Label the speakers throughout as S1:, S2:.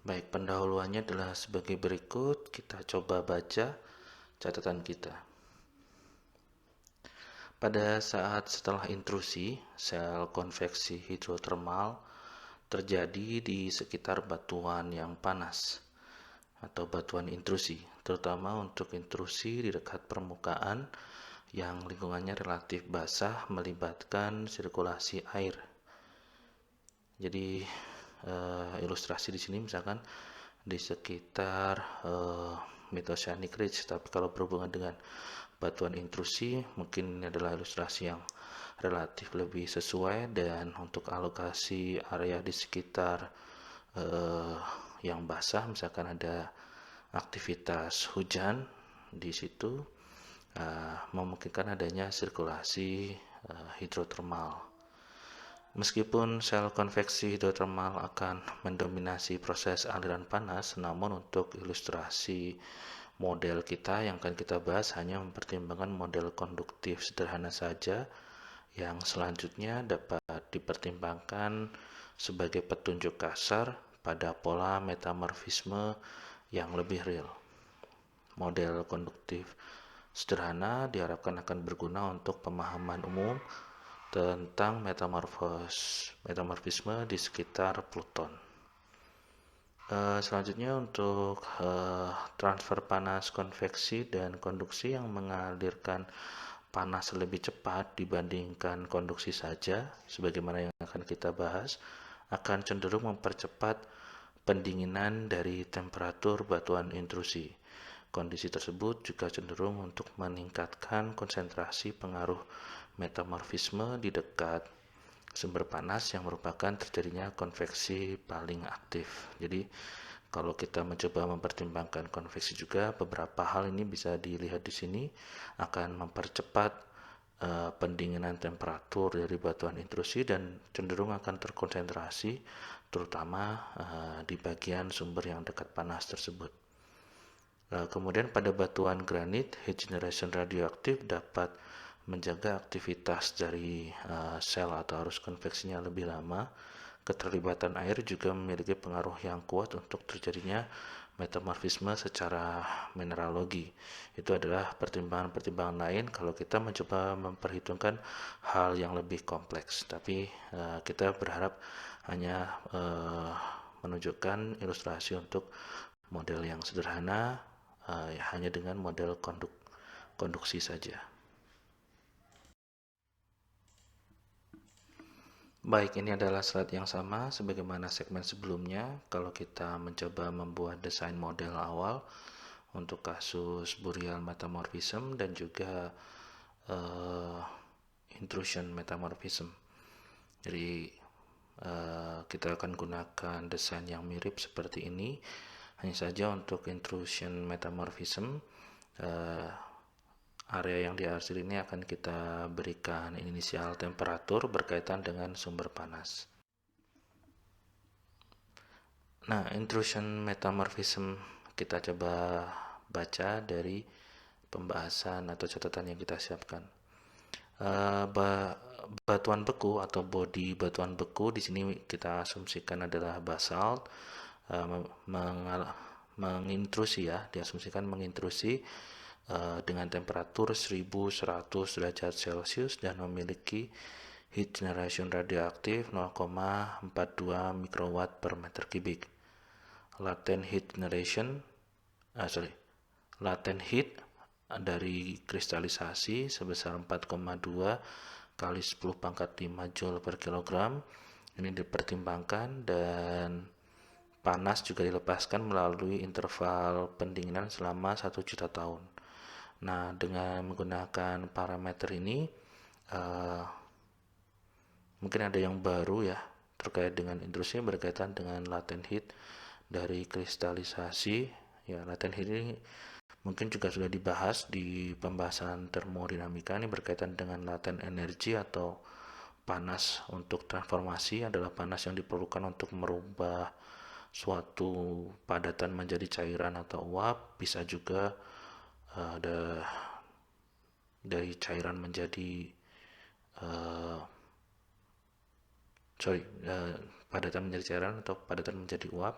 S1: Baik, pendahuluannya adalah sebagai berikut. Kita coba baca catatan kita. Pada saat setelah intrusi, sel konveksi hidrotermal terjadi di sekitar batuan yang panas atau batuan intrusi, terutama untuk intrusi di dekat permukaan yang lingkungannya relatif basah melibatkan sirkulasi air. Jadi ilustrasi di sini misalkan di sekitar Metoceanic Ridge, tapi kalau berhubungan dengan batuan intrusi mungkin ini adalah ilustrasi yang relatif lebih sesuai. Dan untuk alokasi area di sekitar eh, yang basah, misalkan ada aktivitas hujan di situ, memungkinkan adanya sirkulasi hidrotermal. Meskipun sel konveksi hidrotermal akan mendominasi proses aliran panas, namun untuk ilustrasi model kita yang akan kita bahas hanya mempertimbangkan model konduktif sederhana saja, yang selanjutnya dapat dipertimbangkan sebagai petunjuk kasar pada pola metamorfisme yang lebih real. Model konduktif sederhana diharapkan akan berguna untuk pemahaman umum tentang metamorfisme di sekitar Pluton. Selanjutnya untuk transfer panas konveksi dan konduksi yang mengalirkan panas lebih cepat dibandingkan konduksi saja, sebagaimana yang akan kita bahas, akan cenderung mempercepat pendinginan dari temperatur batuan intrusi. Kondisi tersebut juga cenderung untuk meningkatkan konsentrasi pengaruh metamorfisme di dekat sumber panas yang merupakan terjadinya konveksi paling aktif. Jadi kalau kita mencoba mempertimbangkan konveksi juga, beberapa hal ini bisa dilihat di sini akan mempercepat pendinginan temperatur dari batuan intrusi dan cenderung akan terkonsentrasi terutama di bagian sumber yang dekat panas tersebut. Kemudian pada batuan granit, heat generation radioaktif dapat menjaga aktivitas dari sel atau arus konveksinya lebih lama. Keterlibatan air juga memiliki pengaruh yang kuat untuk terjadinya metamorfisme secara mineralogi. Itu adalah pertimbangan-pertimbangan lain kalau kita mencoba memperhitungkan hal yang lebih kompleks. Tapi kita berharap hanya menunjukkan ilustrasi untuk model yang sederhana, hanya dengan model konduksi saja. Baik, ini adalah slide yang sama sebagaimana segmen sebelumnya. Kalau kita mencoba membuat desain model awal untuk kasus Boreal metamorphism dan juga intrusion metamorphism. Jadi kita akan gunakan desain yang mirip seperti ini. Hanya saja untuk intrusion metamorphism, area yang diarsir ini akan kita berikan inisial temperatur berkaitan dengan sumber panas. Nah, intrusion metamorphism kita coba baca dari pembahasan atau catatan yang kita siapkan. Batuan beku atau bodi batuan beku di sini kita asumsikan adalah basalt, mengintrusi ya, diasumsikan mengintrusi dengan temperatur 1100 derajat Celcius dan memiliki heat generation radioaktif 0,42 mikrowatt per meter kubik. Latent heat generation, latent heat dari kristalisasi sebesar 4,2 kali 10 pangkat 5 joule per kilogram. Ini dipertimbangkan dan panas juga dilepaskan melalui interval pendinginan selama 1 juta tahun. Nah, dengan menggunakan parameter ini, mungkin ada yang baru ya terkait dengan intrusi berkaitan dengan latent heat dari kristalisasi. Ya, latent heat ini mungkin juga sudah dibahas di pembahasan termodinamika. Ini berkaitan dengan latent energy atau panas untuk transformasi, adalah panas yang diperlukan untuk merubah suatu padatan menjadi cairan atau uap. Bisa juga ada dari cairan menjadi padatan menjadi cairan atau padatan menjadi uap.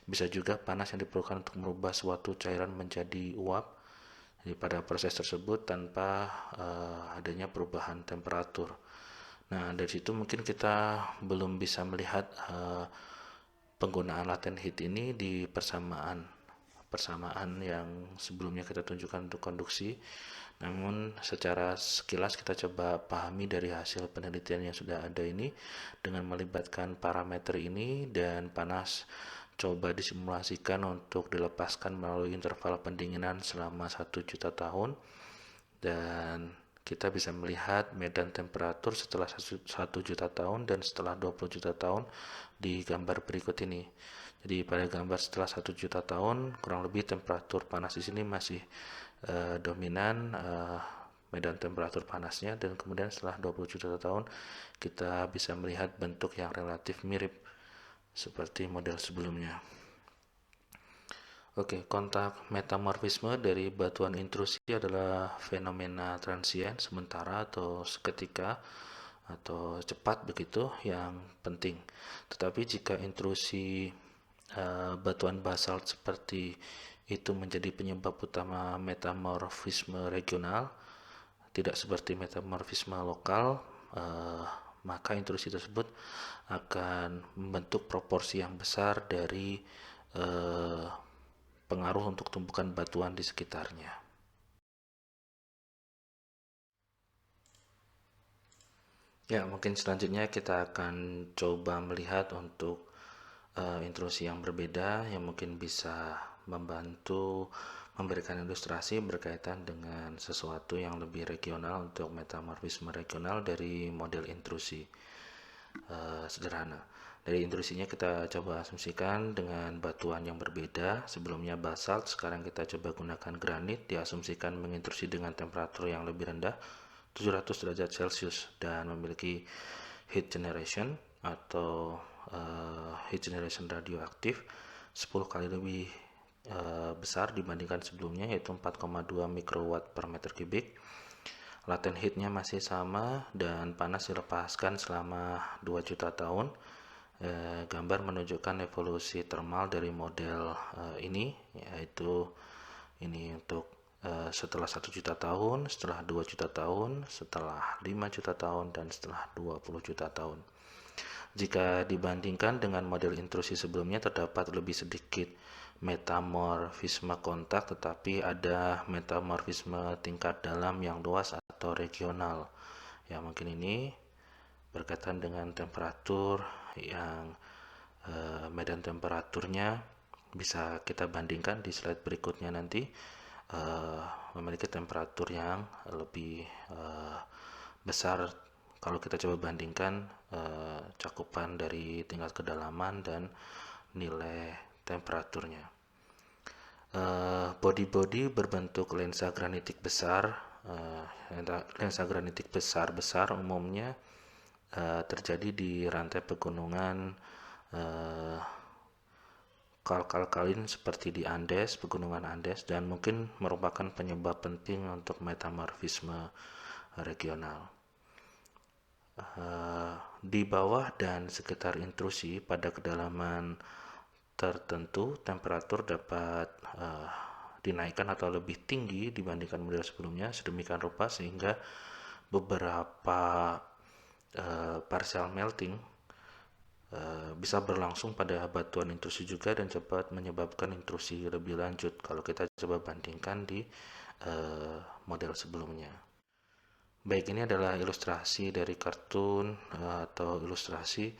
S1: Bisa juga panas yang diperlukan untuk merubah suatu cairan menjadi uap. Jadi pada proses tersebut tanpa adanya perubahan temperatur. Nah, dari situ mungkin kita belum bisa melihat penggunaan latent heat ini di persamaan yang sebelumnya kita tunjukkan untuk konduksi. Namun secara sekilas kita coba pahami dari hasil penelitian yang sudah ada ini dengan melibatkan parameter ini, dan panas coba disimulasikan untuk dilepaskan melalui interval pendinginan selama 1 juta tahun, dan kita bisa melihat medan temperatur setelah 1 juta tahun dan setelah 20 juta tahun di gambar berikut ini. Jadi pada gambar setelah 1 juta tahun kurang lebih temperatur panas di sini masih dominan medan temperatur panasnya, dan kemudian setelah 20 juta tahun kita bisa melihat bentuk yang relatif mirip seperti model sebelumnya. Oke, kontak metamorfisme dari batuan intrusi adalah fenomena transien sementara atau seketika atau cepat begitu yang penting. Tetapi jika intrusi batuan basalt seperti itu menjadi penyebab utama metamorfisme regional, tidak seperti metamorfisme lokal, maka intrusi tersebut akan membentuk proporsi yang besar dari pengaruh untuk tumpukan batuan di sekitarnya. Ya, mungkin selanjutnya kita akan coba melihat untuk intrusi yang berbeda yang mungkin bisa membantu memberikan ilustrasi berkaitan dengan sesuatu yang lebih regional untuk metamorfisme regional dari model intrusi sederhana. Dari intrusinya kita coba asumsikan dengan batuan yang berbeda. Sebelumnya basalt, sekarang kita coba gunakan granit, diasumsikan mengintrusi dengan temperatur yang lebih rendah 700 derajat Celcius dan memiliki heat generation atau heat generation radioaktif 10 kali lebih besar dibandingkan sebelumnya, yaitu 4,2 mikrowatt per meter kubik. Latent heatnya masih sama dan panas dilepaskan selama 2 juta tahun. Gambar menunjukkan evolusi termal dari model ini, yaitu ini untuk setelah 1 juta tahun, setelah 2 juta tahun, setelah 5 juta tahun, dan setelah 20 juta tahun. Jika dibandingkan dengan model intrusi sebelumnya, terdapat lebih sedikit metamorfisme kontak, tetapi ada metamorfisme tingkat dalam yang luas atau regional. Ya, mungkin ini berkaitan dengan temperatur yang medan temperaturnya bisa kita bandingkan di slide berikutnya nanti, memiliki temperatur yang lebih besar kalau kita coba bandingkan cakupan dari tingkat kedalaman dan nilai temperaturnya. Body-body berbentuk lensa granitik besar. Lensa granitik besar umumnya terjadi di rantai pegunungan kalkalin seperti di Andes, pegunungan Andes, dan mungkin merupakan penyebab penting untuk metamorfisme regional. Di bawah dan sekitar intrusi pada kedalaman tertentu, temperatur dapat dinaikkan atau lebih tinggi dibandingkan model sebelumnya sedemikian rupa sehingga beberapa partial melting bisa berlangsung pada batuan intrusi juga dan cepat menyebabkan intrusi lebih lanjut kalau kita coba bandingkan di model sebelumnya. Baik, ini adalah ilustrasi dari kartun atau ilustrasi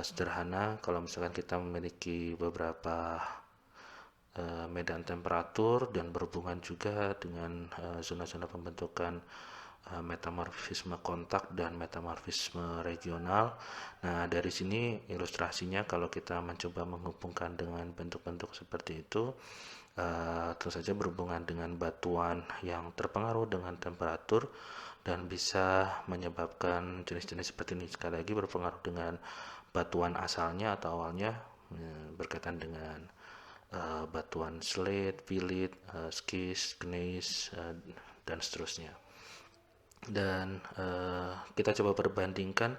S1: sederhana kalau misalkan kita memiliki beberapa medan temperatur dan berhubungan juga dengan zona-zona pembentukan metamorfisme kontak dan metamorfisme regional. Nah, dari sini ilustrasinya kalau kita mencoba menghubungkan dengan bentuk-bentuk seperti itu, tentu saja berhubungan dengan batuan yang terpengaruh dengan temperatur dan bisa menyebabkan jenis-jenis seperti ini. Sekali lagi berpengaruh dengan batuan asalnya atau awalnya, berkaitan dengan batuan slate, pilit, skis, gneiss, dan seterusnya. Dan kita coba perbandingkan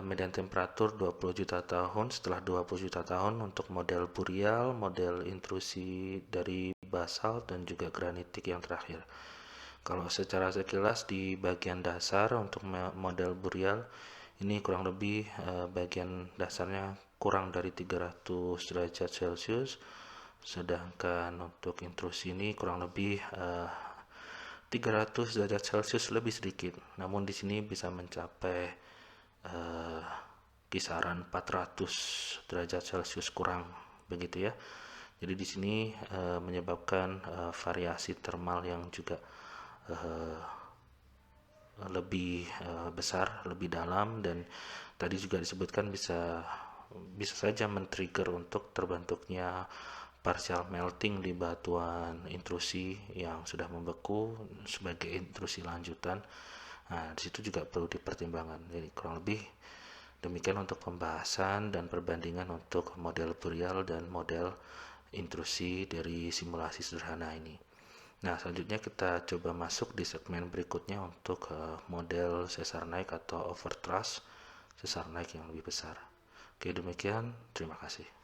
S1: median temperatur 20 juta tahun, setelah 20 juta tahun untuk model burial, model intrusi dari basalt, dan juga granitik yang terakhir. Kalau secara sekilas di bagian dasar untuk model burial ini kurang lebih bagian dasarnya kurang dari 300 derajat Celcius, sedangkan untuk intrusi ini kurang lebih 300 derajat Celcius lebih sedikit. Namun di sini bisa mencapai kisaran 400 derajat Celcius kurang, begitu ya. Jadi di sini menyebabkan variasi termal yang juga lebih besar, lebih dalam, dan tadi juga disebutkan bisa saja men-trigger untuk terbentuknya partial melting di batuan intrusi yang sudah membeku sebagai intrusi lanjutan. Nah, di situ juga perlu dipertimbangkan. Jadi kurang lebih demikian untuk pembahasan dan perbandingan untuk model burial dan model intrusi dari simulasi sederhana ini. Nah, selanjutnya kita coba masuk di segmen berikutnya untuk model sesar naik atau overthrust sesar naik yang lebih besar. Oke, demikian. Terima kasih.